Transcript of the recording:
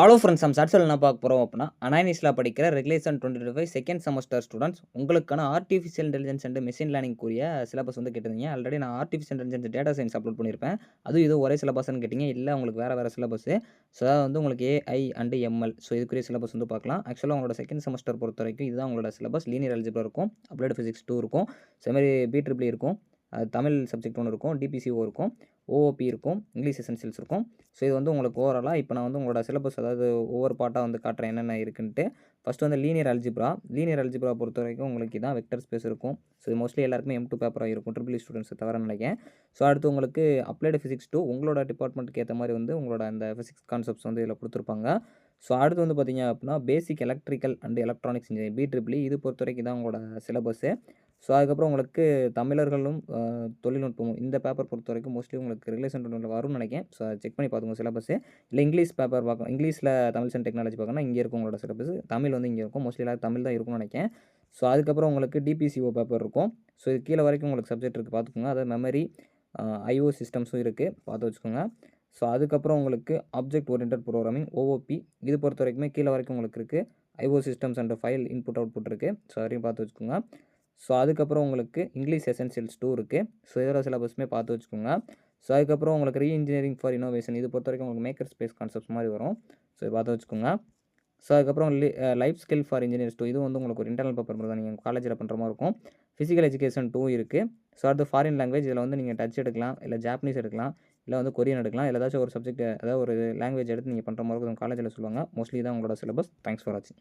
Hello friends நம்ம சாட்ஸில் என்ன பார்க்க போகிறோம் அப்படின்னா அனானிஸில் படிக்கிற ரெகுலேஷன் 2025 செகண்ட் செமஸ்டர் ஸ்டூடெண்ட்ஸ் உங்களுக்கான artificial intelligence and machine learning கூறிய சிலபஸ் வந்து கேட்டிருந்தீங்க. ஆல்ரெடி நான் artificial intelligence data science upload பண்ணியிருப்பேன். அதுவும் இது ஒரே சிலபஸ்ன்னு கேட்டிங்க. இல்லை உங்களுக்கு வேறு சிலபஸ். ஸோ அதாவது வந்து உங்களுக்கு ஏஐ அண்ட் எம்எல். ஸோ இதுக்குரிய சிலபஸ் வந்து பார்க்கலாம். ஆக்சுவலாக உங்களோட செகண்ட் செமஸ்டர் பொறுத்த வரைக்கும் இதுதான் உங்களோட சிலபஸ். லீனியர் அல்ஜிப்ரா இருக்கும், அப்ளைடு ஃபிசிக்ஸ் 2 இருக்கும், ஸோ மாதிரி பிட்ரிபிள் இருக்கும், தமிழ் சப்ஜெக்ட் ஒன்று இருக்கும், டிபிசிஓ இருக்கும், ஓஓபி இருக்கும், இங்கிலீஷ் எசென்ஷியல்ஸ் இருக்கும். ஸோ இது வந்து உங்களுக்கு ஓவராலாக இப்போ நான் வந்து உங்களோட சிலபஸ் அதாவது ஒவ்வொரு பார்ட்டாக வந்து காட்டுறேன் என்னென்ன இருக்குன்ட்டு. ஃபஸ்ட்டு வந்து லீனியர் அல்ஜிப்ரா பொறுத்த வரைக்கும் உங்களுக்கு இதான் வெக்டர் ஸ்பேஸ் இருக்கும். ஸோ இது மோஸ்ட்லி எல்லாருக்குமே M2 பேப்பராக இருக்கும், ட்ரிபிள் ஸ்டூடெண்ட்ஸ் தவிர நினைக்கிறேன். ஸோ அடுத்து உங்களுக்கு அப்ளைடு ஃபிசிக்ஸ் 2 உங்களோட டிபார்ட்மெண்ட்டுக்கு ஏற்ற மாதிரி வந்து உங்களோட அந்த ஃபிசிக்ஸ் கான்செப்ட்ஸ் வந்து இதில் கொடுத்துருப்பாங்க. ஸோ அடுத்து வந்து பார்த்தீங்க அப்படின்னா basic electrical and electronics engineering பிட்ரிபிள் இது பொறுத்த வரைக்கும் தான் உங்களோட சிலபஸ்ஸு. ஸோ அதுக்கப்புறம் உங்களுக்கு தமிழர்களும் தொழில்நுட்பமும் இந்த பேப்பர் பொறுத்த வரைக்கும் மோஸ்ட்லி உங்களுக்கு ரிலேஷன் வரும்னு நினைக்கிறேன். ஸோ அதை செக் பண்ணி பார்த்துக்கோங்க சிலபஸ். இல்லை இங்கிலீஷ் பேப்பர் பார்க்கணும், இங்கிலீஷில் தமிழ் அண்ட் டெக்னாலஜி பார்க்கணும்னா இங்கே இருக்கும் உங்களோட சிலபஸ். தமிழ் வந்து இங்கே இருக்கும், மோஸ்ட்லி எல்லாரும் தமிழ் தான் இருக்கும்னு நினைக்கிறேன். ஸோ அதுக்கப்புறம் உங்களுக்கு டிபிசிஓ பேப்பர் இருக்கும். ஸோ இது கீழே வரைக்கும் உங்களுக்கு சப்ஜெக்ட் இருக்குது பார்த்துக்கோங்க. அதாவது மெமரி, ஐஓ சிஸ்டம்ஸும் இருக்குது, பார்த்து வச்சுக்கோங்க. ஸோ அதுக்கப்புறம் உங்களுக்கு ஆப்ஜெக்ட் ஓரியன்டட் ப்ரோக்ராமிங் ஓஓபி இது பொறுத்த வரைக்குமே கீழே வரைக்கும் உங்களுக்கு இருக்குது. IO systems and file input output இருக்குது. ஸோ அதையும் பார்த்து வச்சுக்கோங்க. ஸோ அதுக்கப்புறம் உங்களுக்கு இங்கிலீஷ் எசென்ஷியல்ஸ் 2 இருக்குது. ஸோ இதோட சிலபஸுமே பார்த்து வச்சுக்கோங்க. ஸோ அதுக்கப்புறம் உங்களுக்கு ரீஇன்ஜினியரிங் ஃபார் இனோவேஷன் இது பொறுத்த வரைக்கும் உங்களுக்கு மேக்கர் ஸ்பேஸ் கான்செப்ட்ஸ் மாதிரி வரும். ஸோ இதை பார்த்து வச்சுக்கோங்க. ஸோ அதுக்கப்புறம் லைஃப் ஸ்கில் ஃபார் இன்ஜினியர்ஸ் 2 இது வந்து உங்களுக்கு ஒரு இன்டர்னல் பேப்பர் மாதிரி தான் நீங்கள் காலேஜில் பண்ணுற மாதிரி இருக்கும். ஃபிசிக்கல் எஜுகேஷன் 2 இருக்குது. ஸோ அடுத்து ஃபாரின் லாங்குவேஜ் இதில் வந்து நீங்கள் டச் எடுக்கலாம், இல்லை ஜாப்பனீஸ் எடுக்கலாம், இல்லை வந்து கொரியன் எடுக்கலாம், இல்லை ஏதாச்சும் ஒரு சப்ஜெக்ட் அதாவது ஒரு லாங்குவேஜ் எடுத்து நீங்கள் பண்ணுற மாதிரி இருக்கும் காலேஜில் சொல்லுவாங்க. மோஸ்ட்லி தான் உங்களோட சிலபஸ். தேங்க்ஸ் ஃபார் வாட்சிங்.